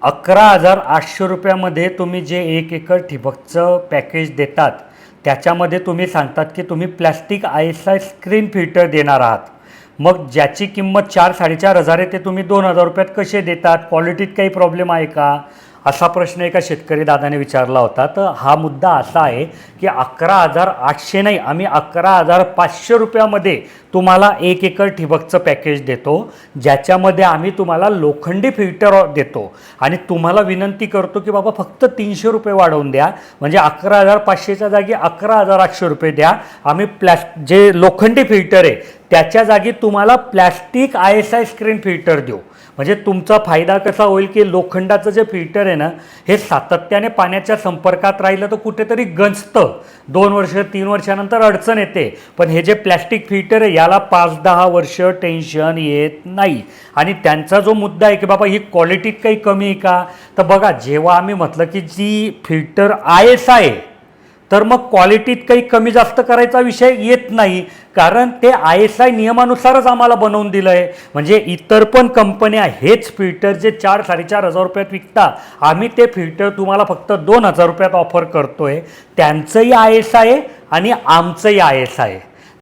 11,800 रुपयामध्ये तुम्ही जे 1 एकर ठिबकचं पॅकेज देतात त्याच्यामध्ये तुम्ही सांगतात की तुम्ही प्लॅस्टिक ISI स्क्रीन फिल्टर देणार आहात. मग ज्याची किंमत 4-4.5 आहे ते तुम्ही 2,000 रुपयात कसे देतात? क्वालिटीत काही प्रॉब्लेम आहे का? असा प्रश्न एका शेतकरी दादाने विचारला होता. तर हा मुद्दा असा आहे की 11,800 नाही, आम्ही 11,500 रुपयामध्ये तुम्हाला 1 एकर ठिबकचं पॅकेज देतो, ज्याच्यामध्ये आम्ही तुम्हाला लोखंडी फिल्टर देतो आणि तुम्हाला विनंती करतो की बाबा फक्त 300 रुपये वाढवून द्या, म्हणजे 11,500च्या जागी 11,800 रुपये द्या. आम्ही जे लोखंडी फिल्टर आहे त्याच्या जागी तुम्हाला प्लॅस्टिक ISI स्क्रीन फिल्टर देऊ. म्हणजे तुमचा फायदा कसा होईल की लोखंडाचं जे फिल्टर आहे ना, हे सातत्याने पाण्याच्या संपर्कात राहिलं तर कुठेतरी गंजतं, 2 वर्ष 3 वर्षानंतर अडचण येते. पण हे जे प्लॅस्टिक फिल्टर आहे याला 5-10 वर्ष टेन्शन येत नाही. आणि त्यांचा जो मुद्दा आहे की बाबा ही क्वालिटीत काही कमी आहे का, तर बघा जेव्हा आम्ही म्हटलं की जी फिल्टर ISI आहे तर मग क्वालिटीत काही कमी जास्त करायचा विषय येत नाही, कारण ते ISI नियमानुसारच आम्हाला बनवून दिलं आहे. म्हणजे इतर पण कंपन्या हेच फिल्टर जे 4-4.5 रुपयात विकता, आम्ही ते फिल्टर तुम्हाला फक्त 2,000 रुपयात ऑफर करतो आहे. त्यांचंही ISI आहे आणि आमचंही ISI आहे.